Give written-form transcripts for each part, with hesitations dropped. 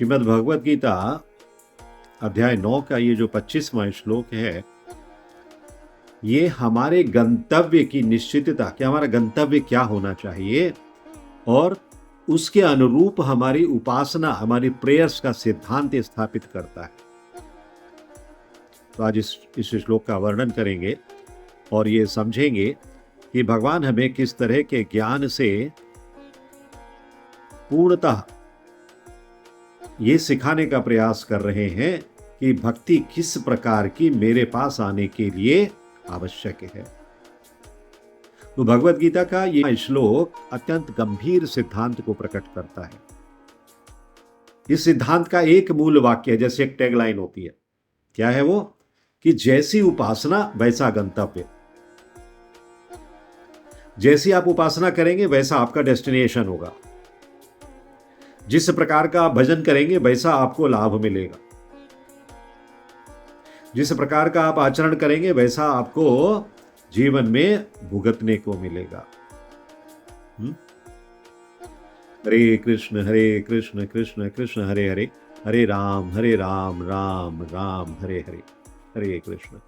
श्रीमद् भगवद गीता अध्याय 9 का ये जो 25वां श्लोक है, ये हमारे गंतव्य की निश्चितता, कि हमारा गंतव्य क्या होना चाहिए और उसके अनुरूप हमारी उपासना, हमारी प्रेयर्स का सिद्धांत स्थापित करता है। तो आज इस श्लोक का वर्णन करेंगे और ये समझेंगे कि भगवान हमें किस तरह के ज्ञान से पूर्णतः ये सिखाने का प्रयास कर रहे हैं कि भक्ति किस प्रकार की मेरे पास आने के लिए आवश्यक है। तो भगवद गीता का ये श्लोक अत्यंत गंभीर सिद्धांत को प्रकट करता है। इस सिद्धांत का एक मूल वाक्य है, जैसे एक टैगलाइन होती है। क्या है वो? कि जैसी उपासना वैसा गंतव्य। जैसी आप उपासना करेंगे वैसा आपका डेस्टिनेशन होगा। जिस प्रकार का आप भजन करेंगे वैसा आपको लाभ मिलेगा। जिस प्रकार का आप आचरण करेंगे वैसा आपको जीवन में भुगतने को मिलेगा। हरे कृष्ण कृष्ण कृष्ण हरे हरे, हरे राम राम राम हरे हरे, हरे कृष्ण।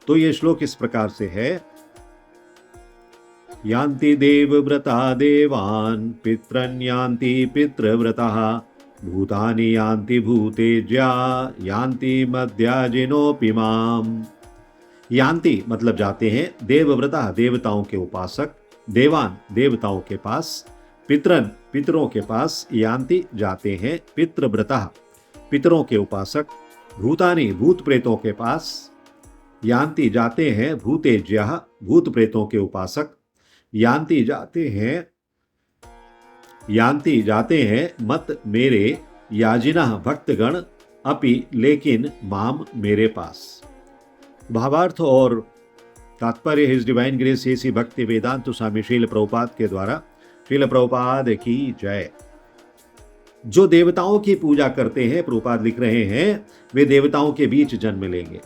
तो ये श्लोक इस प्रकार से है। यान्ति देवव्रता देवान् पितरन् यान्ति पितृव्रतः भूतानि यान्ति भूतेज्या यान्ति मद्याजिनोऽपि माम्। यान्ति मतलब जाते हैं, देवव्रता देवताओं के उपासक, देवान देवताओं के पास, पितरन पितरों के पास, यान्ति जाते हैं, पितृव्रतः पितरों के उपासक, भूतानि भूत प्रेतों के पास, यान्ति जाते हैं, भूतेज्यः भूत प्रेतों के उपासक, यान्ति जाते हैं मत मेरे याजिनः भक्तगण, अपि लेकिन माम मेरे पास। भावार्थ और तात्पर्य हिज डिवाइन ग्रेस एसी भक्ति वेदांत स्वामी श्रील प्रभुपाद के द्वारा। श्रील प्रभुपाद की जय। जो देवताओं की पूजा करते हैं, प्रभुपाद लिख रहे हैं, वे देवताओं के बीच जन्म लेंगे।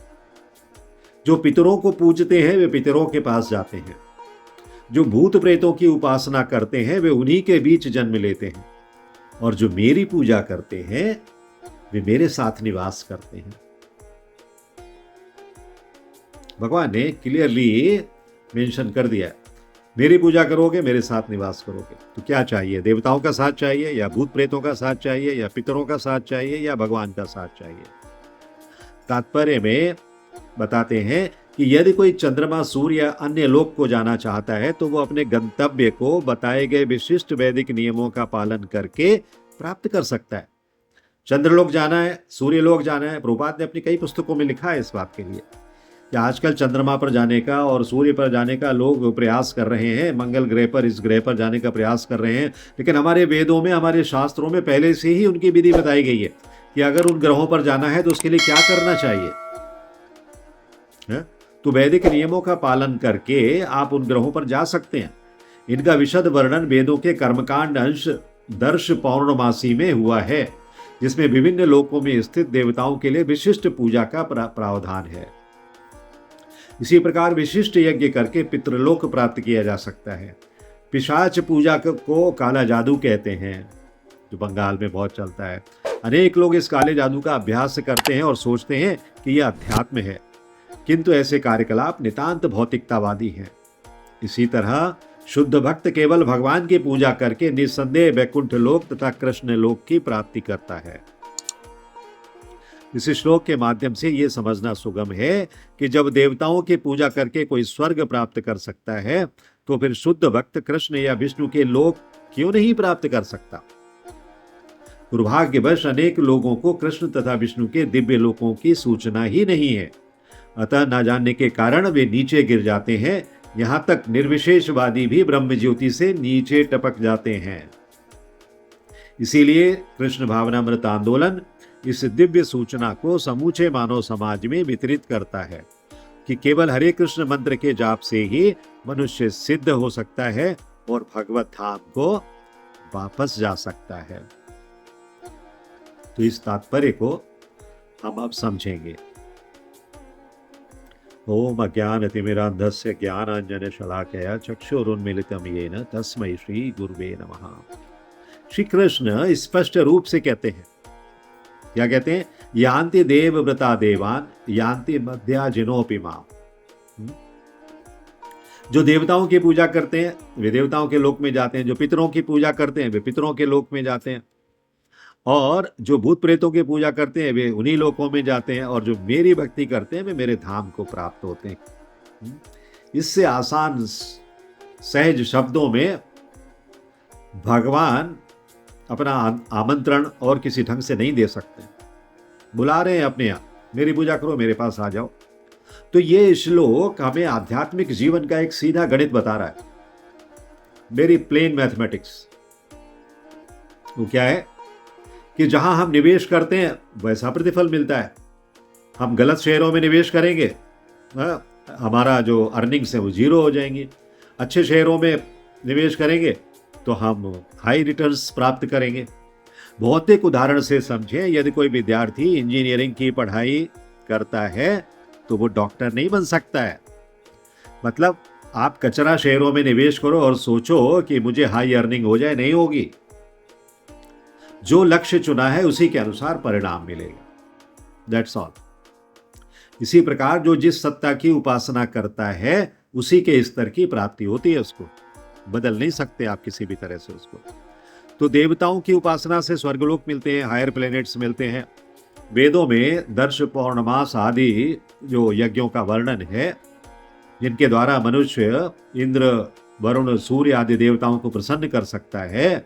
जो पितरों को पूजते हैं वे पितरों के पास जाते हैं। जो भूत प्रेतों की उपासना करते हैं वे उन्हीं के बीच जन्म लेते हैं। और जो मेरी पूजा करते हैं वे मेरे साथ निवास करते हैं। भगवान ने क्लियरली मेंशन कर दिया, मेरी पूजा करोगे मेरे साथ निवास करोगे। तो क्या चाहिए? देवताओं का साथ चाहिए या भूत प्रेतों का साथ चाहिए या पितरों का साथ चाहिए या भगवान का साथ चाहिए? तात्पर्य में बताते हैं कि यदि कोई चंद्रमा, सूर्य या अन्य लोक को जाना चाहता है तो वो अपने गंतव्य को बताए गए विशिष्ट वैदिक नियमों का पालन करके प्राप्त कर सकता है। चंद्रलोक जाना है, सूर्य लोक जाना है। प्रभुपाद ने अपनी कई पुस्तकों में लिखा है इस बात के लिए कि आजकल चंद्रमा पर जाने का और सूर्य पर जाने का लोग प्रयास कर रहे हैं, मंगल ग्रह पर, इस ग्रह पर जाने का प्रयास कर रहे हैं। लेकिन हमारे वेदों में, हमारे शास्त्रों में पहले से ही उनकी विधि बताई गई है कि अगर उन ग्रहों पर जाना है तो उसके लिए क्या करना चाहिए है? तो वैदिक नियमों का पालन करके आप उन ग्रहों पर जा सकते हैं। इनका विशद वर्णन वेदों के कर्मकांड अंश दर्श पौर्णमासी में हुआ है, जिसमें विभिन्न लोकों में स्थित देवताओं के लिए विशिष्ट पूजा का प्रावधान है। इसी प्रकार विशिष्ट यज्ञ करके पितृलोक प्राप्त किया जा सकता है। पिशाच पूजा को काला जादू कहते हैं, जो बंगाल में बहुत चलता है। अनेक लोग इस काले जादू का अभ्यास करते हैं और सोचते हैं कि यह अध्यात्म है, किंतु ऐसे कार्यकलाप नितांत भौतिकतावादी हैं। इसी तरह शुद्ध भक्त केवल भगवान की पूजा करके निस्संदेह वैकुंठ लोक तथा कृष्ण लोक की प्राप्ति करता है। इस श्लोक के माध्यम से यह समझना सुगम है कि जब देवताओं की पूजा करके कोई स्वर्ग प्राप्त कर सकता है तो फिर शुद्ध भक्त कृष्ण या विष्णु के लोक क्यों नहीं प्राप्त कर सकता? दुर्भाग्यवश अनेक लोगों को कृष्ण तथा विष्णु के दिव्य लोकों की सूचना ही नहीं है। अतः न जानने के कारण वे नीचे गिर जाते हैं। यहां तक निर्विशेषवादी भी ब्रह्म ज्योति से नीचे टपक जाते हैं। इसीलिए कृष्ण भावनामृत आंदोलन इस दिव्य सूचना को समूचे मानव समाज में वितरित करता है कि केवल हरे कृष्ण मंत्र के जाप से ही मनुष्य सिद्ध हो सकता है और भगवत धाम को वापस जा सकता है। तो इस तात्पर्य को हम अब समझेंगे। ओम अज्ञानतिमिरान्धस्य ज्ञानाञ्जनशलाकया चक्षुरुन्मीलितं येन तस्मै श्री गुरुवे नमः। श्री कृष्ण स्पष्ट रूप से कहते हैं क्या कहते हैं, यान्ति देवव्रता देवान यान्ति मध्या जिनोपि माम। जो देवताओं की पूजा करते हैं वे देवताओं के लोक में जाते हैं, जो पितरों की पूजा करते हैं वे पितरों के लोक में जाते हैं, और जो भूत प्रेतों की पूजा करते हैं वे उन्हीं लोकों में जाते हैं, और जो मेरी भक्ति करते हैं वे मेरे धाम को प्राप्त होते हैं। इससे आसान सहज शब्दों में भगवान अपना आमंत्रण और किसी ढंग से नहीं दे सकते, बुला रहे हैं अपने यहाँ, मेरी पूजा करो, मेरे पास आ जाओ। तो ये श्लोक हमें आध्यात्मिक जीवन का एक सीधा गणित बता रहा है, वेरी प्लेन मैथमेटिक्स। वो क्या है कि जहां हम निवेश करते हैं वैसा प्रतिफल मिलता है। हम गलत शेयरों में निवेश करेंगे, हमारा जो अर्निंग्स है वो जीरो हो जाएंगी। अच्छे शेयरों में निवेश करेंगे तो हम हाई रिटर्न्स प्राप्त करेंगे। भौतिक उदाहरण से समझें, यदि कोई विद्यार्थी इंजीनियरिंग की पढ़ाई करता है तो वो डॉक्टर नहीं बन सकता है। मतलब आप कचरा शेयरों में निवेश करो और सोचो कि मुझे हाई अर्निंग हो जाए, नहीं होगी। जो लक्ष्य चुना है उसी के अनुसार परिणाम मिलेगा, दैट्स ऑल। इसी प्रकार जो जिस सत्ता की उपासना करता है उसी के स्तर की प्राप्ति होती है, उसको बदल नहीं सकते आप किसी भी तरह से उसको। तो देवताओं की उपासना से स्वर्गलोक मिलते हैं, हायर प्लेनेट्स मिलते हैं। वेदों में दर्श, पौर्णमास आदि जो यज्ञों का वर्णन है, जिनके द्वारा मनुष्य इंद्र, वरुण, सूर्य आदि देवताओं को प्रसन्न कर सकता है,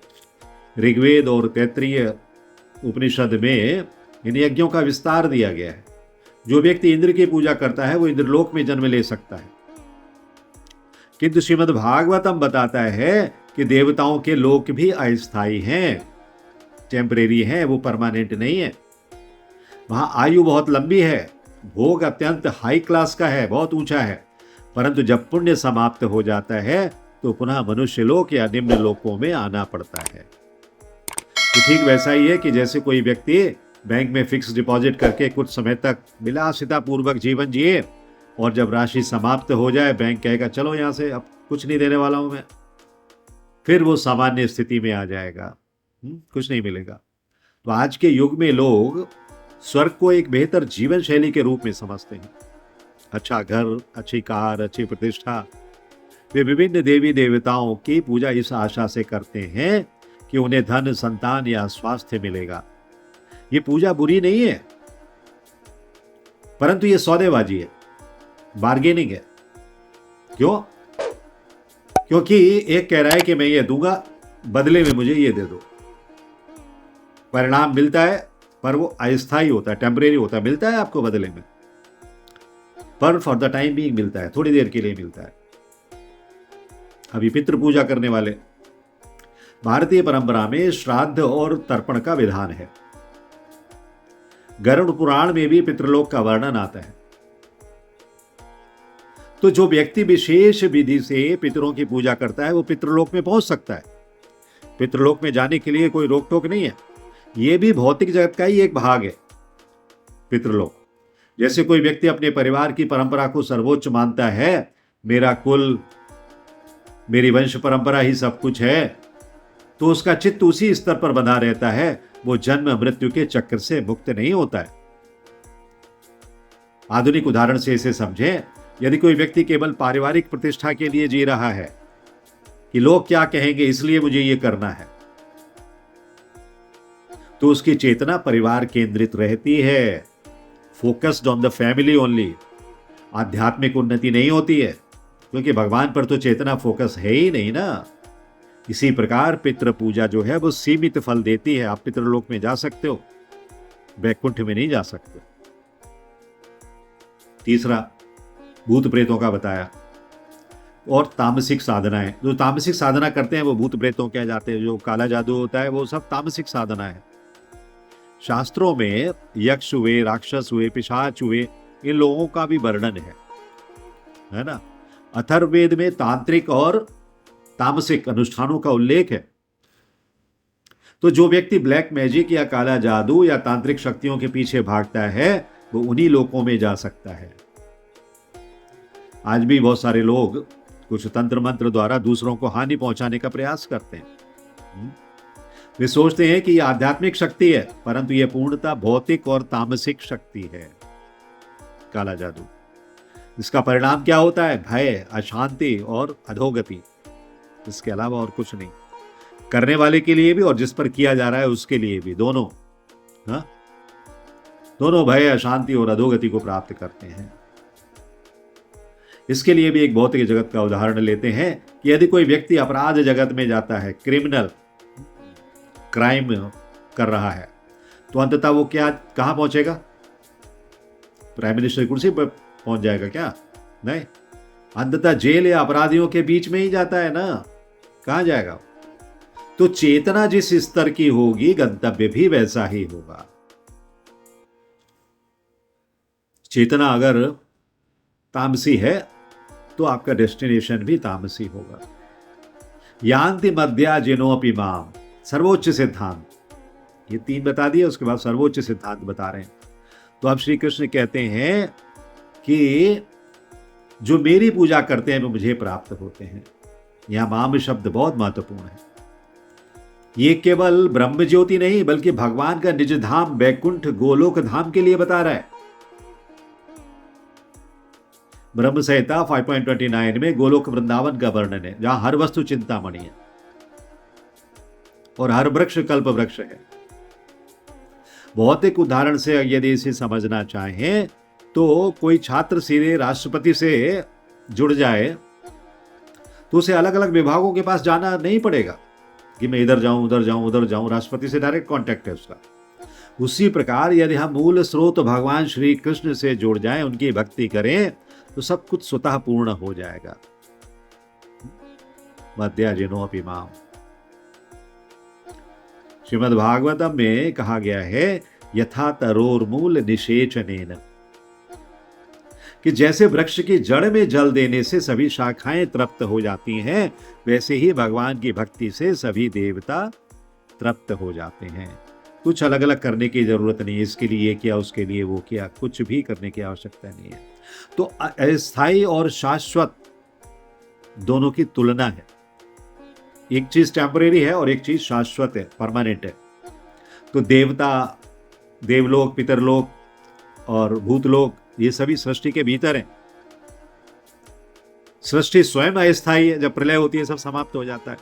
ऋग्वेद और तैत्तिरीय उपनिषद में इन यज्ञों का विस्तार दिया गया है। जो व्यक्ति इंद्र की पूजा करता है वो इंद्रलोक में जन्म ले सकता है, किंतु श्रीमद् भागवतम बताता है कि देवताओं के लोक भी अस्थायी हैं, टेम्परेरी हैं, वो परमानेंट नहीं है। वहां आयु बहुत लंबी है, भोग अत्यंत हाई क्लास का है, बहुत ऊंचा है, परंतु जब पुण्य समाप्त हो जाता है तो पुनः मनुष्य लोक या निम्न लोकों में आना पड़ता है। तो ठीक वैसा ही है कि जैसे कोई व्यक्ति बैंक में फिक्स डिपॉजिट करके कुछ समय तक विलासिता पूर्वक जीवन जिए, और जब राशि समाप्त हो जाए बैंक कहेगा चलो यहाँ से, अब कुछ नहीं देने वाला हूं मैं, फिर वो सामान्य स्थिति में आ जाएगा, कुछ नहीं मिलेगा। तो आज के युग में लोग स्वर्ग को एक बेहतर जीवन शैली के रूप में समझते हैं। अच्छा घर, अच्छी कार, अच्छी प्रतिष्ठा। वे विभिन्न देवी देवताओं की पूजा इस आशा से करते हैं कि उन्हें धन, संतान या स्वास्थ्य मिलेगा। ये पूजा बुरी नहीं है, परंतु ये सौदेबाजी है, बार्गेनिंग है। क्यों? क्योंकि एक कह रहा है कि मैं ये दूंगा, बदले में मुझे ये दे दो। परिणाम मिलता है पर वो अस्थायी होता है, टेम्परेरी होता है, मिलता है आपको बदले में, पर फॉर द टाइम बीइंग मिलता है, थोड़ी देर के लिए मिलता है। अभी पितृ पूजा करने वाले, भारतीय परंपरा में श्राद्ध और तर्पण का विधान है। गरुड़ पुराण में भी पितृलोक का वर्णन आता है। तो जो व्यक्ति विशेष विधि से पितरों की पूजा करता है वो पितृलोक में पहुंच सकता है। पितृलोक में जाने के लिए कोई रोक टोक नहीं है, ये भी भौतिक जगत का ही एक भाग है पितृलोक। जैसे कोई व्यक्ति अपने परिवार की परंपरा को सर्वोच्च मानता है, मेरा कुल, मेरी वंश परंपरा ही सब कुछ है, तो उसका चित्त उसी स्तर पर बना रहता है, वो जन्म मृत्यु के चक्र से मुक्त नहीं होता है। आधुनिक उदाहरण से इसे समझें, यदि कोई व्यक्ति केवल पारिवारिक प्रतिष्ठा के लिए जी रहा है कि लोग क्या कहेंगे इसलिए मुझे ये करना है, तो उसकी चेतना परिवार केंद्रित रहती है, focused on the family only. आध्यात्मिक उन्नति नहीं होती है, क्योंकि भगवान पर तो चेतना फोकस है ही नहीं ना। इसी प्रकार पितृ पूजा जो है वो सीमित फल देती है। आप पितृलोक में जा सकते हो, वैकुंठ में नहीं जा सकते। तीसरा, भूत प्रेतों का बताया, और तामसिक साधनाएं। जो तामसिक साधना करते हैं वो भूत प्रेतों कह जाते हैं। जो काला जादू होता है वो सब तामसिक साधना है। शास्त्रों में यक्ष हुए, राक्षस हुए, पिशाच हुए, इन लोगों का भी वर्णन है ना। अथर्ववेद में तांत्रिक और तामसिक अनुष्ठानों का उल्लेख है। तो जो व्यक्ति ब्लैक मैजिक या काला जादू या तांत्रिक शक्तियों के पीछे भागता है वो उन्हीं लोकों में जा सकता है। आज भी बहुत सारे लोग कुछ तंत्र मंत्र द्वारा दूसरों को हानि पहुंचाने का प्रयास करते हैं। वे सोचते हैं कि यह आध्यात्मिक शक्ति है, परंतु यह पूर्णतः भौतिक और तामसिक शक्ति है, काला जादू। इसका परिणाम क्या होता है? भय, अशांति और अधोगति। इसके अलावा और कुछ नहीं। करने वाले के लिए भी और जिस पर किया जा रहा है उसके लिए भी, दोनों। हाँ, दोनों भय, अशांति और अधोगति को प्राप्त करते हैं। इसके लिए भी एक भौतिक जगत का उदाहरण लेते हैं कि यदि कोई व्यक्ति अपराध जगत में जाता है, क्रिमिनल, क्राइम कर रहा है, तो अंततः वो कहां पहुंचेगा? प्राइम मिनिस्टर की कुर्सी पर पहुंच जाएगा क्या? नहीं, अंततः जेल या अपराधियों के बीच में ही जाता है ना, कहां जाएगा? तो चेतना जिस स्तर की होगी, गंतव्य भी वैसा ही होगा। चेतना अगर तामसी है तो आपका डेस्टिनेशन भी तामसी होगा। यान्ति मध्या जिनोपि माम, सर्वोच्च सिद्धांत। ये 3 बता दिए, उसके बाद सर्वोच्च सिद्धांत बता रहे हैं। तो अब श्री कृष्ण कहते हैं कि जो मेरी पूजा करते हैं वो मुझे प्राप्त होते हैं। यहां माम शब्द बहुत महत्वपूर्ण है। ये केवल ब्रह्म ज्योति नहीं, बल्कि भगवान का निज धाम बैकुंठ गोलोक धाम के लिए बता रहा है। ब्रह्म संहिता 5.29 में गोलोक वृंदावन का वर्णन है, जहां हर वस्तु चिंतामणि है और हर वृक्ष कल्प वृक्ष है। भौतिक उदाहरण से यदि इसे समझना चाहें तो कोई छात्र सीधे राष्ट्रपति से जुड़ जाए तो उसे अलग अलग विभागों के पास जाना नहीं पड़ेगा कि मैं इधर जाऊं, उधर जाऊं, उधर जाऊं। राष्ट्रपति से डायरेक्ट कांटेक्ट है उसका। उसी प्रकार यदि हम मूल स्रोत भगवान श्री कृष्ण से जुड़ जाएं, उनकी भक्ति करें, तो सब कुछ स्वतः पूर्ण हो जाएगा। मध्या जिनोपि माम। श्रीमद् भागवतम में कहा गया है, यथा तरोर्मूल निषेचनेन, कि जैसे वृक्ष की जड़ में जल देने से सभी शाखाएं तृप्त हो जाती हैं, वैसे ही भगवान की भक्ति से सभी देवता तृप्त हो जाते हैं। कुछ अलग अलग करने की जरूरत नहीं है, इसके लिए ये किया, उसके लिए वो किया, कुछ भी करने की आवश्यकता नहीं है। तो अस्थायी और शाश्वत दोनों की तुलना है। एक चीज टेम्परेरी है और एक चीज शाश्वत है, परमानेंट है। तो देवता, देवलोक, पितरलोक और भूतलोक, ये सभी सृष्टि के भीतर हैं। सृष्टि स्वयं अस्थायी है, जब प्रलय होती है सब समाप्त हो जाता है।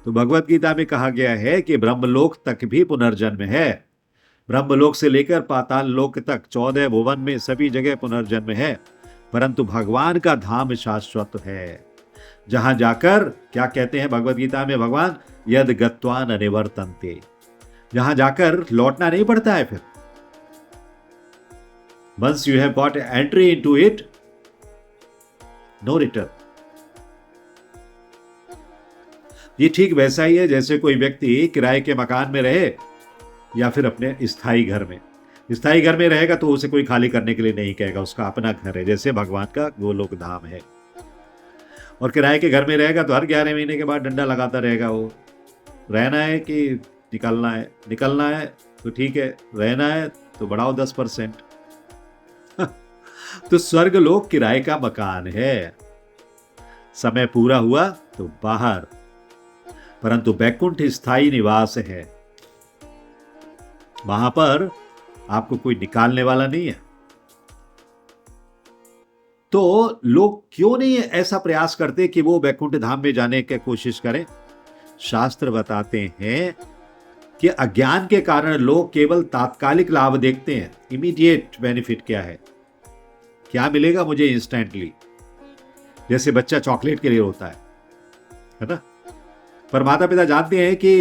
तो भगवत गीता में कहा गया है कि ब्रह्मलोक तक भी पुनर्जन्म है। ब्रह्मलोक से लेकर पाताल लोक तक 14 भुवन में सभी जगह पुनर्जन्म है, परंतु भगवान का धाम शाश्वत है, जहां जाकर क्या कहते हैं भगवत गीता में भगवान, यद गत्वा न निवर्तन्ते, जहां जाकर लौटना नहीं पड़ता है। फिर once you have got entry into it, no return। ये ठीक वैसा ही है जैसे कोई व्यक्ति किराए के मकान में रहे या फिर अपने स्थायी घर में। स्थायी घर में रहेगा तो उसे कोई खाली करने के लिए नहीं कहेगा, उसका अपना घर है, जैसे भगवान का गोलोक धाम है। और किराए के घर में रहेगा तो हर 11 महीने के बाद डंडा लगाता रहेगा, वो रहना है कि निकलना है। निकलना है तो ठीक है, रहना है तो बढ़ाओ 10%। तो स्वर्ग लोक किराए का मकान है, समय पूरा हुआ तो बाहर, परंतु बैकुंठ स्थायी निवास है। वहां पर आपको कोई निकालने वाला नहीं है। तो लोग क्यों नहीं ऐसा प्रयास करते कि वो बैकुंठ धाम में जाने की कोशिश करें? शास्त्र बताते हैं कि अज्ञान के कारण लोग केवल तात्कालिक लाभ देखते हैं। इमीडिएट बेनिफिट क्या है, क्या मिलेगा मुझे इंस्टेंटली, जैसे बच्चा चॉकलेट के लिए होता है ना। पर माता पिता जानते हैं कि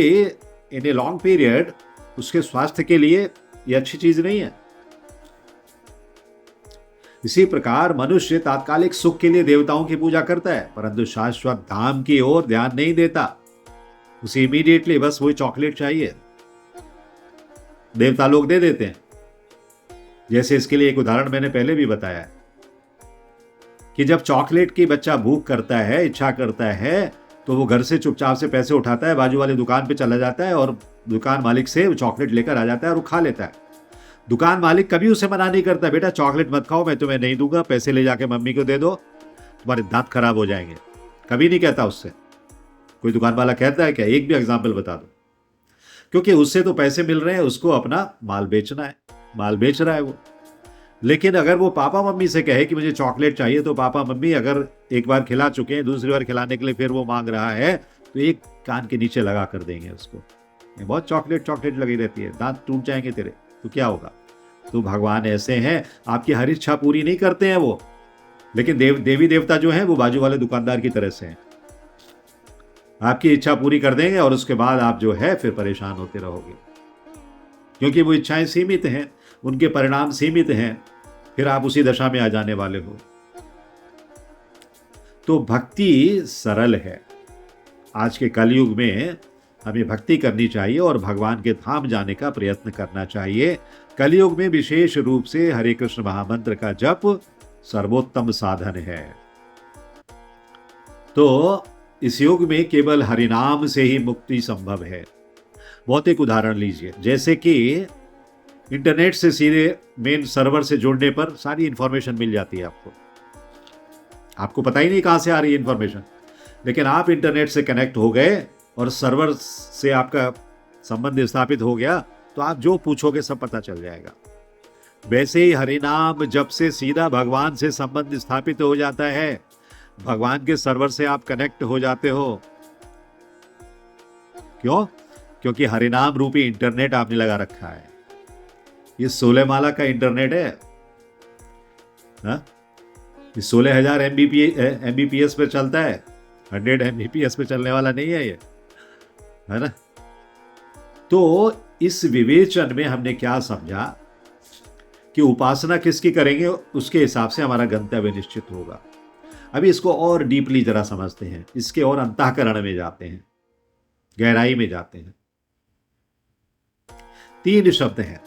इन ए लॉन्ग पीरियड उसके स्वास्थ्य के लिए ये अच्छी चीज नहीं है। इसी प्रकार मनुष्य तात्कालिक सुख के लिए देवताओं की पूजा करता है, परंतु शाश्वत धाम की ओर ध्यान नहीं देता। उसे इमीडिएटली बस वही चॉकलेट चाहिए, देवता लोग दे देते हैं। जैसे इसके लिए एक उदाहरण मैंने पहले भी बताया है कि जब चॉकलेट की बच्चा भूख करता है, इच्छा करता है, तो वो घर से चुपचाप से पैसे उठाता है, बाजू वाले दुकान पे चला जाता है और दुकान मालिक से चॉकलेट लेकर आ जाता है और वो खा लेता है। दुकान मालिक कभी उसे मना नहीं करता, बेटा चॉकलेट मत खाओ, मैं तुम्हें नहीं दूंगा, पैसे ले जाके मम्मी को दे दो, तुम्हारे दांत खराब हो जाएंगे, कभी नहीं कहता उससे। कोई दुकान वाला कहता है क्या? एक भी एग्जाम्पल बता दो। क्योंकि उससे तो पैसे मिल रहे हैं, उसको अपना माल बेचना है, माल बेच रहा है वो। लेकिन अगर वो पापा मम्मी से कहे कि मुझे चॉकलेट चाहिए, तो पापा मम्मी अगर एक बार खिला चुके हैं, दूसरी बार खिलाने के लिए फिर वो मांग रहा है, तो एक कान के नीचे लगा कर देंगे उसको। बहुत चॉकलेट चॉकलेट लगी रहती है, दांत टूट जाएंगे तेरे, तो क्या होगा? तो भगवान ऐसे हैं, आपकी हर इच्छा पूरी नहीं करते हैं वो, लेकिन देवी देवता जो हैं वो बाजू वाले दुकानदार की तरह से हैं। आपकी इच्छा पूरी कर देंगे और उसके बाद आप जो है फिर परेशान होते रहोगे, क्योंकि वो इच्छाएं सीमित हैं, उनके परिणाम सीमित हैं, फिर आप उसी दशा में आ जाने वाले हो। तो भक्ति सरल है। आज के कलयुग में हमें भक्ति करनी चाहिए और भगवान के धाम जाने का प्रयत्न करना चाहिए। कलयुग में विशेष रूप से हरे कृष्ण महामंत्र का जप सर्वोत्तम साधन है। तो इस युग में केवल हरिनाम से ही मुक्ति संभव है। बहुत एक उदाहरण लीजिए, जैसे कि इंटरनेट से सीधे मेन सर्वर से जुड़ने पर सारी इंफॉर्मेशन मिल जाती है आपको पता ही नहीं कहां से आ रही है इंफॉर्मेशन, लेकिन आप इंटरनेट से कनेक्ट हो गए और सर्वर से आपका संबंध स्थापित हो गया, तो आप जो पूछोगे सब पता चल जाएगा। वैसे ही हरिनाम जप से सीधा भगवान से संबंध स्थापित हो जाता है, भगवान के सर्वर से आप कनेक्ट हो जाते हो। क्यों? क्योंकि हरिनाम रूपी इंटरनेट आपने लगा रखा है। ये 16 माला का इंटरनेट है, ये 16,000 MBPS पे चलता है, 100 MBPS पे चलने वाला नहीं है ये, है ना। तो इस विवेचन में हमने क्या समझा कि उपासना किसकी करेंगे, उसके हिसाब से हमारा गंतव्य निश्चित होगा। अभी इसको और डीपली जरा समझते हैं, इसके और अंतःकरण में जाते हैं, गहराई में जाते हैं। 3 शब्द हैं,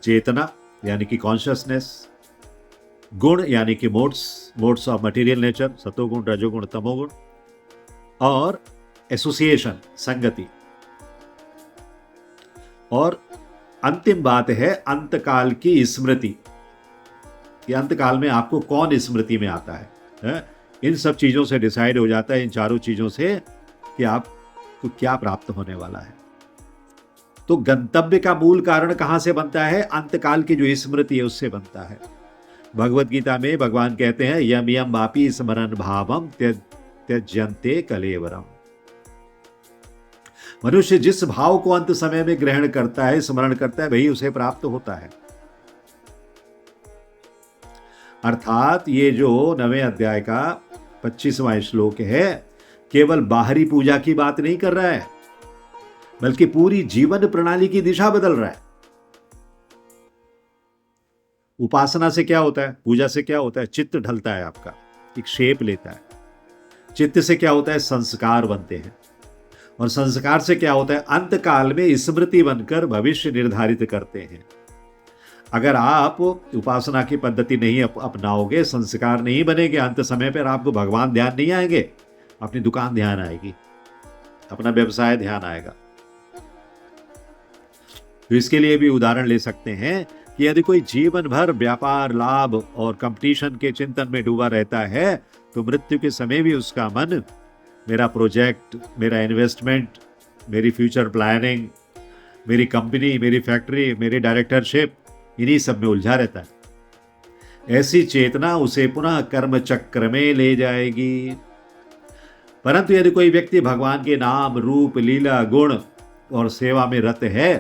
चेतना यानी कि कॉन्शियसनेस, गुण यानी कि मोड्स ऑफ मटेरियल नेचर, सतोगुण, रजोगुण, तमोगुण, और एसोसिएशन, संगति। और अंतिम बात है अंतकाल की स्मृति, कि अंतकाल में आपको कौन स्मृति में आता है? इन सब चीजों से डिसाइड हो जाता है, इन चारों चीजों से, कि आपको क्या प्राप्त होने वाला है। तो गंतव्य का मूल कारण कहां से बनता है? अंतकाल की जो स्मृति है उससे बनता है। भगवत गीता में भगवान कहते हैं, यम यम वापी स्मरण भावम त्यज्यन्ते कलेवरम। मनुष्य जिस भाव को अंत समय में ग्रहण करता है, स्मरण करता है, वही उसे प्राप्त होता है। अर्थात ये जो 9वें अध्याय का 25वां श्लोक है, केवल बाहरी पूजा की बात नहीं कर रहा है, बल्कि पूरी जीवन प्रणाली की दिशा बदल रहा है। उपासना से क्या होता है? पूजा से क्या होता है? चित्त ढलता है, आपका एक शेप लेता है। चित्त से क्या होता है? संस्कार बनते हैं। और संस्कार से क्या होता है? अंतकाल में स्मृति बनकर भविष्य निर्धारित करते हैं। अगर आप उपासना की पद्धति नहीं अपनाओगे, संस्कार नहीं बनेंगे, अंत समय पर आपको भगवान ध्यान नहीं आएंगे, अपनी दुकान ध्यान आएगी, अपना व्यवसाय ध्यान आएगा। तो इसके लिए भी उदाहरण ले सकते हैं कि यदि कोई जीवन भर व्यापार, लाभ और कंपटीशन के चिंतन में डूबा रहता है, तो मृत्यु के समय भी उसका मन मेरा प्रोजेक्ट, मेरा इन्वेस्टमेंट, मेरी फ्यूचर प्लानिंग, मेरी कंपनी, मेरी फैक्ट्री, मेरी डायरेक्टरशिप, इन्हीं सब में उलझा रहता है। ऐसी चेतना उसे पुनः कर्म चक्र में ले जाएगी। परंतु यदि कोई व्यक्ति भगवान के नाम, रूप, लीला, गुण और सेवा में रत है,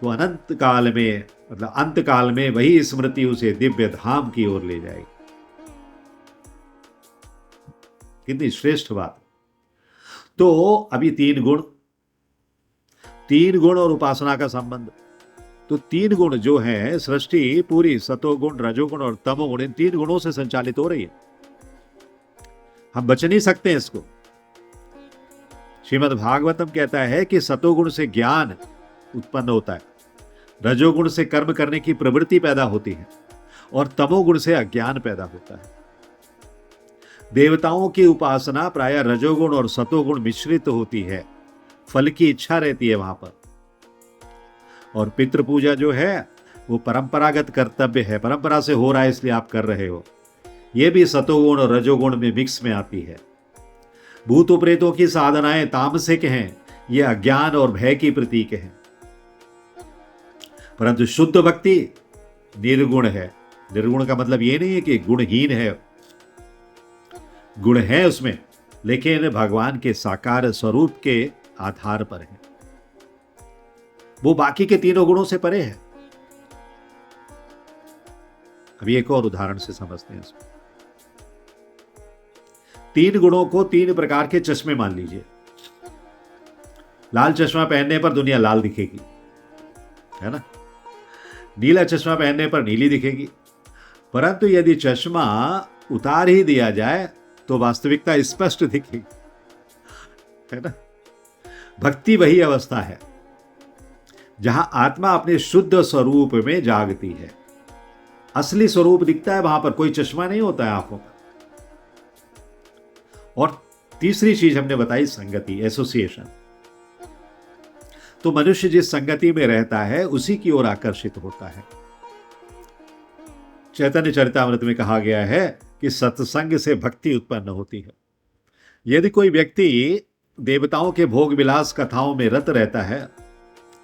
तो अनंत काल में, मतलब अंतकाल में वही स्मृति उसे दिव्य धाम की ओर ले जाएगी। कितनी श्रेष्ठ बात। तो अभी 3 गुण और उपासना का संबंध। तो 3 गुण जो है, सृष्टि पूरी सतोगुण, रजोगुण और तमोगुण, इन 3 गुणों से संचालित हो रही है। हम बच नहीं सकते हैं इसको। श्रीमद् भागवतम कहता है कि सतोगुण से ज्ञान उत्पन्न होता है, रजोगुण से कर्म करने की प्रवृत्ति पैदा होती है, और तमोगुण से अज्ञान पैदा होता है। देवताओं की उपासना प्रायः रजोगुण और सतोगुण मिश्रित होती है, फल की इच्छा रहती है वहां पर। और पितृ पूजा जो है वो परंपरागत कर्तव्य है, परंपरा से हो रहा है इसलिए आप कर रहे हो, ये भी सतोगुण और रजोगुण में मिक्स में आती है। भूत प्रेतों की साधनाएं तामसिक हैं, ये अज्ञान और भय की प्रतीक है। परंतु शुद्ध भक्ति निर्गुण है। निर्गुण का मतलब ये नहीं है कि गुणहीन है, गुण है उसमें, लेकिन भगवान के साकार स्वरूप के आधार पर है। वो बाकी के तीनों गुणों से परे है। अभी एक और उदाहरण से समझते हैं इसको। तीन गुणों को तीन प्रकार के चश्मे मान लीजिए। लाल चश्मा पहनने पर दुनिया लाल दिखेगी, है ना। नीला चश्मा पहनने पर नीली दिखेगी। परंतु यदि चश्मा उतार ही दिया जाए तो वास्तविकता स्पष्ट दिखेगी, है ना। भक्ति वही अवस्था है जहां आत्मा अपने शुद्ध स्वरूप में जागती है। असली स्वरूप दिखता है, वहां पर कोई चश्मा नहीं होता है आंखों पर। और तीसरी चीज हमने बताई संगति, एसोसिएशन। तो मनुष्य जिस संगति में रहता है उसी की ओर आकर्षित होता है। चैतन्य चरितामृत में कहा गया है कि सत्संग से भक्ति उत्पन्न होती है। यदि कोई व्यक्ति देवताओं के भोग विलास कथाओं में रत रहता है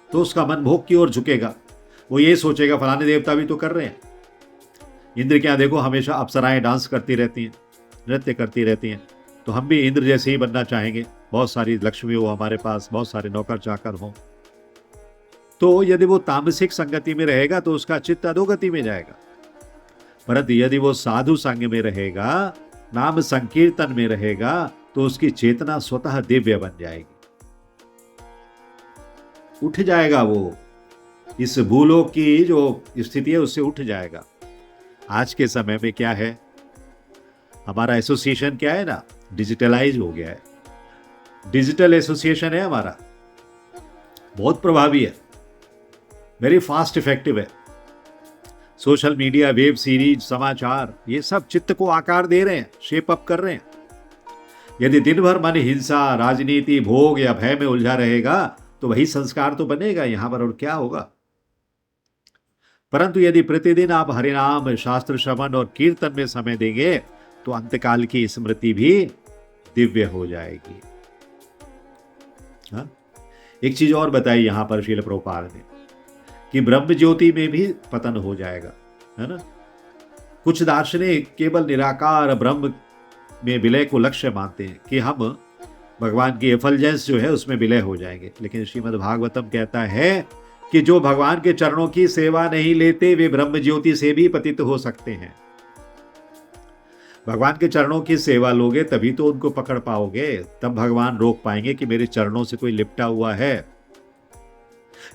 तो उसका मन भोग की ओर झुकेगा। वो ये सोचेगा फलाने देवता भी तो कर रहे हैं। इंद्र के यहाँ देखो हमेशा अप्सराएं डांस करती रहती हैं, नृत्य करती रहती हैं, तो हम भी इंद्र जैसे ही बनना चाहेंगे। बहुत सारी लक्ष्मी हो हमारे पास, बहुत सारे नौकर चाकर हों। तो यदि वो तामसिक संगति में रहेगा तो उसका चित्त अधोगति में जाएगा। परंतु यदि वो साधु संग में रहेगा, नाम संकीर्तन में रहेगा, तो उसकी चेतना स्वतः दिव्य बन जाएगी। उठ जाएगा वो, इस भूलोक की जो स्थिति है उससे उठ जाएगा। आज के समय में क्या है, हमारा एसोसिएशन क्या है ना, डिजिटलाइज हो गया है। डिजिटल एसोसिएशन है हमारा, बहुत प्रभावी है, वेरी फास्ट इफेक्टिव है। सोशल मीडिया, वेब सीरीज, समाचार, ये सब चित्त को आकार दे रहे हैं, शेप अप कर रहे हैं। यदि दिन भर मन हिंसा, राजनीति, भोग या भय में उलझा रहेगा तो वही संस्कार तो बनेगा यहां पर, और क्या होगा। परंतु यदि प्रतिदिन आप हरिनाम, शास्त्र श्रवण और कीर्तन में समय देंगे तो अंतकाल की स्मृति भी दिव्य हो जाएगी। हाँ? एक चीज और बताई यहां पर श्रील प्रभुपाद ने कि ब्रह्म ज्योति में भी पतन हो जाएगा, है ना। कुछ दार्शनिक केवल निराकार ब्रह्म में विलय को लक्ष्य मानते हैं कि हम भगवान की एफलजेंस जो है उसमें विलय हो जाएंगे। लेकिन श्रीमद् भागवतम कहता है कि जो भगवान के चरणों की सेवा नहीं लेते वे ब्रह्म ज्योति से भी पतित हो सकते हैं। भगवान के चरणों की सेवा लोगे तभी तो उनको पकड़ पाओगे, तब भगवान रोक पाएंगे कि मेरे चरणों से कोई लिपटा हुआ है।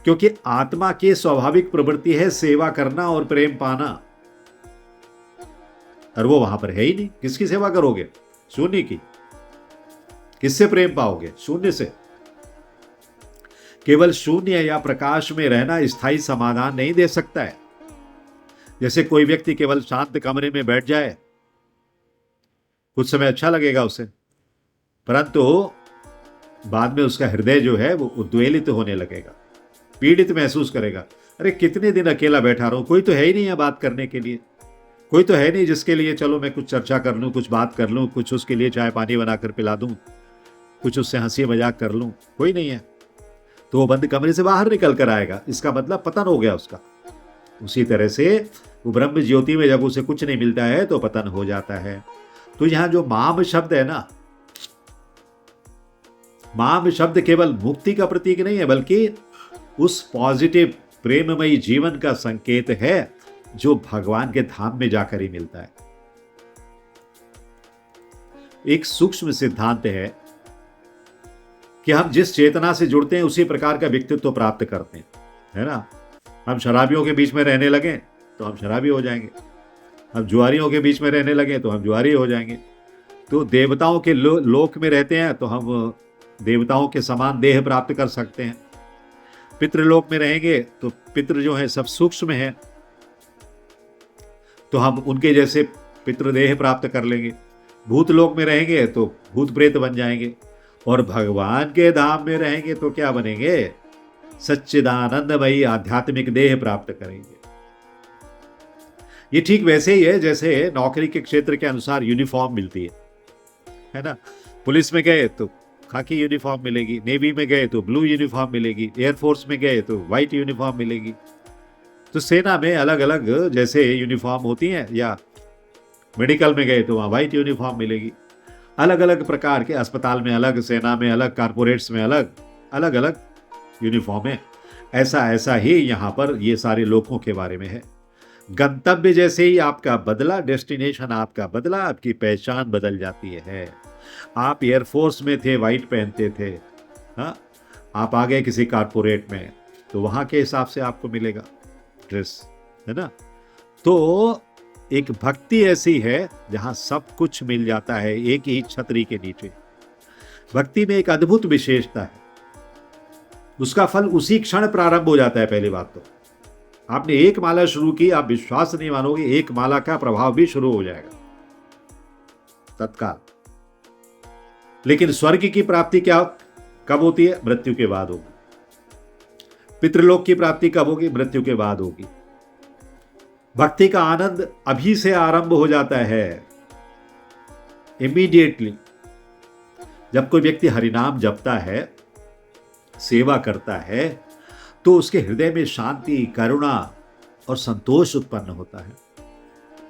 क्योंकि आत्मा की स्वाभाविक प्रवृत्ति है सेवा करना और प्रेम पाना, और वो वहां पर है ही नहीं। किसकी सेवा करोगे? शून्य की। किससे प्रेम पाओगे? शून्य से। केवल शून्य या प्रकाश में रहना स्थायी समाधान नहीं दे सकता है। जैसे कोई व्यक्ति केवल शांत कमरे में बैठ जाए, कुछ समय अच्छा लगेगा उसे, परंतु बाद में उसका हृदय जो है वो उद्वेलित होने लगेगा, पीड़ित महसूस करेगा। अरे कितने दिन अकेला बैठा रहा हूं, कोई तो है ही नहीं है बात करने के लिए, कोई तो है नहीं जिसके लिए चलो मैं कुछ चर्चा कर लूं, कुछ बात कर लूं, कुछ उसके लिए चाय पानी बनाकर पिला दूं, कुछ उससे हंसी मजाक कर लूं, कोई नहीं है। तो वो बंद कमरे से बाहर निकल कर आएगा, इसका मतलब पतन हो गया उसका। उसी तरह से वो ब्रह्म ज्योति में जब उसे कुछ नहीं मिलता है तो पतन हो जाता है। तो यहां जो माम शब्द है ना, माम शब्द केवल मुक्ति का प्रतीक नहीं है, बल्कि उस पॉजिटिव प्रेममयी जीवन का संकेत है जो भगवान के धाम में जाकर ही मिलता है। एक सूक्ष्म सिद्धांत है कि हम जिस चेतना से जुड़ते हैं उसी प्रकार का व्यक्तित्व प्राप्त करते हैं, है ना। हम शराबियों के बीच में रहने लगे तो हम शराबी हो जाएंगे, हम जुआरियों के बीच में रहने लगे तो हम जुआरी हो जाएंगे। तो देवताओं के लोक में रहते हैं तो हम देवताओं के समान देह प्राप्त कर सकते हैं। पितृलोक में रहेंगे तो पितृ जो है सब सूक्ष्म है, तो हम उनके जैसे पितृदेह प्राप्त कर लेंगे। भूतलोक में रहेंगे तो भूत प्रेत बन जाएंगे, और भगवान के धाम में रहेंगे तो क्या बनेंगे? सच्चिदानंदमयी आध्यात्मिक देह प्राप्त करेंगे। ये ठीक वैसे ही है जैसे नौकरी के क्षेत्र के अनुसार यूनिफॉर्म मिलती है ना। पुलिस में गए तो खाकी यूनिफॉर्म मिलेगी, नेवी में गए तो ब्लू यूनिफॉर्म मिलेगी, एयरफोर्स में गए तो वाइट यूनिफॉर्म मिलेगी। तो सेना में अलग अलग जैसे यूनिफॉर्म होती हैं, या मेडिकल में गए तो वहाँ वाइट यूनिफॉर्म मिलेगी। अलग अलग प्रकार के, अस्पताल में अलग, सेना में अलग, कारपोरेट्स में अलग, अलग अलग यूनिफॉर्म है। ऐसा ऐसा ही यहाँ पर ये सारे लोगों के बारे में है। गंतव्य जैसे ही आपका बदला, डेस्टिनेशन आपका बदला, आपकी पहचान बदल जाती है। आप एयरफोर्स में थे, वाइट पहनते थे, हाँ, आप आ गए किसी कारपोरेट में तो वहाँ के हिसाब से आपको मिलेगा ड्रेस, है ना। तो एक भक्ति ऐसी है जहाँ सब कुछ मिल जाता है एक ही छतरी के नीचे। भक्ति में एक अद्भुत विशेषता है, उसका फल उसी क्षण प्रारंभ हो जाता है। पहली बात तो आपने एक माला शुरू की, आप विश्वास नहीं मानोगे, एक माला का प्रभाव भी शुरू हो जाएगा तत्काल। लेकिन स्वर्ग की प्राप्ति क्या कब होती है? मृत्यु के बाद होगी। पितृलोक की प्राप्ति कब होगी? मृत्यु के बाद होगी। भक्ति का आनंद अभी से आरंभ हो जाता है, इमीडिएटली। जब कोई व्यक्ति हरिनाम जपता है, सेवा करता है, तो उसके हृदय में शांति, करुणा और संतोष उत्पन्न होता है।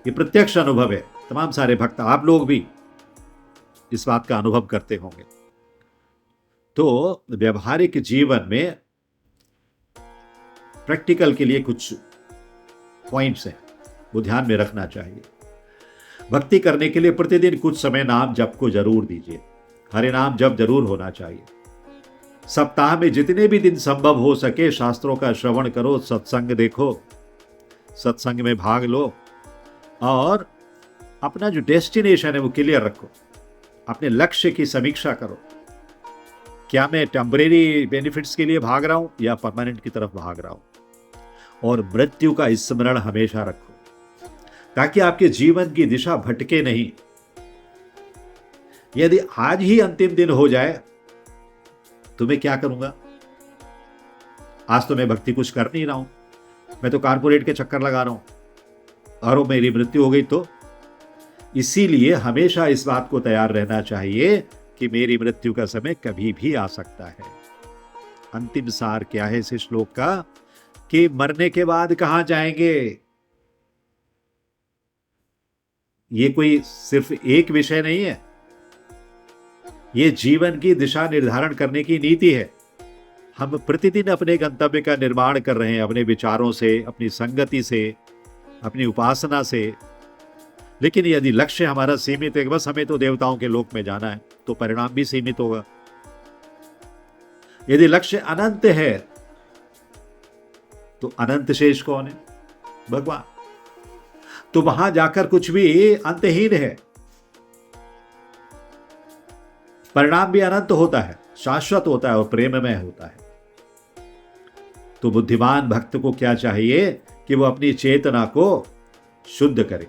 ये प्रत्यक्ष अनुभव है। तमाम सारे भक्त, आप लोग भी इस बात का अनुभव करते होंगे। तो व्यवहारिक जीवन में प्रैक्टिकल के लिए कुछ पॉइंट्स हैं, वो ध्यान में रखना चाहिए। भक्ति करने के लिए प्रतिदिन कुछ समय नाम जप को जरूर दीजिए। हरि नाम जप जरूर होना चाहिए। सप्ताह में जितने भी दिन संभव हो सके शास्त्रों का श्रवण करो, सत्संग देखो, सत्संग में भाग लो, और अपना जो डेस्टिनेशन है वो क्लियर रखो। अपने लक्ष्य की समीक्षा करो, क्या मैं टेम्परेरी बेनिफिट्स के लिए भाग रहा हूं या परमानेंट की तरफ भाग रहा हूं। और मृत्यु का स्मरण हमेशा रखो, ताकि आपके जीवन की दिशा भटके नहीं। यदि आज ही अंतिम दिन हो जाए तो मैं क्या करूंगा? आज तो मैं भक्ति कुछ कर नहीं रहा हूं, मैं तो कारपोरेट के चक्कर लगा रहा हूं, और मेरी मृत्यु हो गई तो। इसीलिए हमेशा इस बात को तैयार रहना चाहिए कि मेरी मृत्यु का समय कभी भी आ सकता है। अंतिम सार क्या है इस श्लोक का? कि मरने के बाद कहां जाएंगे। ये कोई सिर्फ एक विषय नहीं है, ये जीवन की दिशा निर्धारण करने की नीति है। हम प्रतिदिन अपने गंतव्य का निर्माण कर रहे हैं, अपने विचारों से, अपनी संगति से, अपनी उपासना से। लेकिन यदि लक्ष्य हमारा सीमित है, बस हमें तो देवताओं के लोक में जाना है, तो परिणाम भी सीमित होगा। यदि लक्ष्य अनंत है तो अनंत शेष कौन है? भगवान। तो वहां जाकर कुछ भी अंतहीन है, परिणाम भी अनंत होता है, शाश्वत होता है और प्रेममय होता है। तो बुद्धिमान भक्त को क्या चाहिए कि वो अपनी चेतना को शुद्ध करे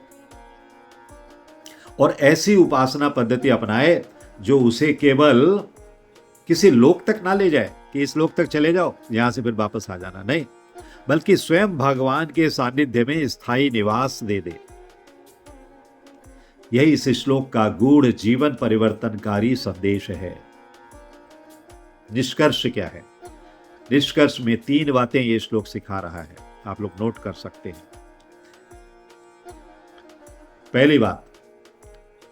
और ऐसी उपासना पद्धति अपनाए जो उसे केवल किसी लोक तक ना ले जाए कि इस लोक तक चले जाओ, यहां से फिर वापस आ जाना, नहीं, बल्कि स्वयं भगवान के सानिध्य में स्थायी निवास दे दे। यही इस श्लोक का गूढ़ जीवन परिवर्तनकारी संदेश है। निष्कर्ष क्या है? निष्कर्ष में 3 बातें ये श्लोक सिखा रहा है, आप लोग नोट कर सकते हैं। पहली बात,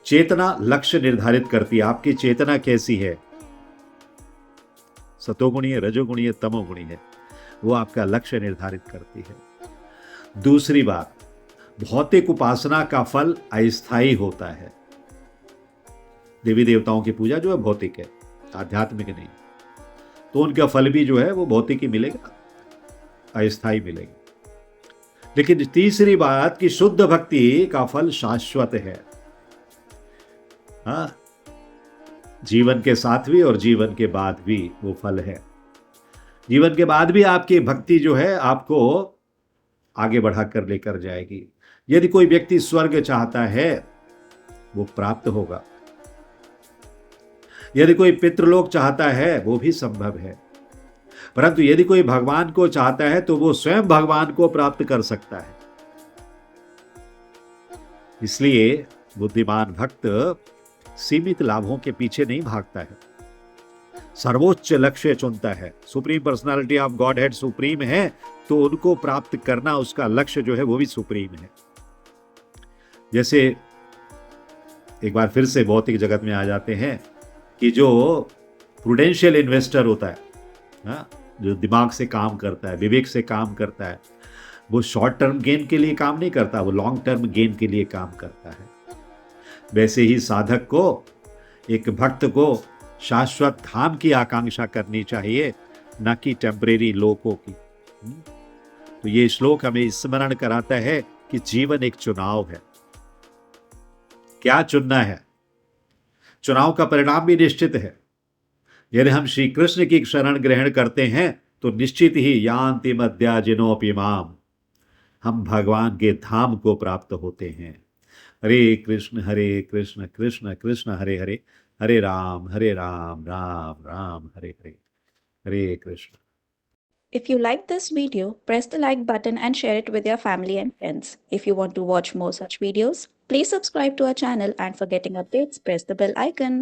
चेतना लक्ष्य निर्धारित करती है। आपकी चेतना कैसी है? सतोगुणी है, रजोगुणी है, तमोगुणी है, वो आपका लक्ष्य निर्धारित करती है। दूसरी बात, भौतिक उपासना का फल अस्थायी होता है। देवी देवताओं की पूजा जो है भौतिक है, आध्यात्मिक नहीं, तो उनका फल भी जो है वो भौतिक ही मिलेगा, अस्थायी मिलेगा। लेकिन तीसरी बात कि शुद्ध भक्ति का फल शाश्वत है। हाँ, जीवन के साथ भी और जीवन के बाद भी वो फल है। जीवन के बाद भी आपकी भक्ति जो है आपको आगे बढ़ाकर लेकर जाएगी। यदि कोई व्यक्ति स्वर्ग चाहता है वो प्राप्त होगा, यदि कोई पितृलोक चाहता है वो भी संभव है, परंतु यदि कोई भगवान को चाहता है तो वो स्वयं भगवान को प्राप्त कर सकता है। इसलिए बुद्धिमान भक्त सीमित लाभों के पीछे नहीं भागता है, सर्वोच्च लक्ष्य चुनता है। Supreme personality of God head supreme है, तो उनको प्राप्त करना, उसका लक्ष्य जो है वो भी सुप्रीम है। जैसे एक बार फिर से भौतिक जगत में आ जाते हैं कि जो प्रूडेंशियल इन्वेस्टर होता है, हाँ, जो दिमाग से काम करता है, विवेक से काम करता है, वो शॉर्ट टर्म गेन के लिए काम नहीं करता, वो लॉन्ग टर्म गेन के लिए काम करता है। वैसे ही साधक को, एक भक्त को शाश्वत धाम की आकांक्षा करनी चाहिए, न कि टेम्परेरी लोकों की। तो ये श्लोक हमें स्मरण कराता है कि जीवन एक चुनाव है। क्या चुनना है? चुनाव का परिणाम भी निश्चित है। यदि हम श्री कृष्ण की शरण ग्रहण करते हैं तो निश्चित ही यान्ति मध्याजिनोऽपि माम, हम भगवान के धाम को प्राप्त होते हैं। हरे कृष्ण कृष्ण कृष्ण हरे हरे, हरे राम राम राम हरे हरे, हरे Krishna. If you like this video, press the like button and share it with your family and friends. If you want to watch more such videos, please subscribe to our channel, and for getting updates, press the bell icon.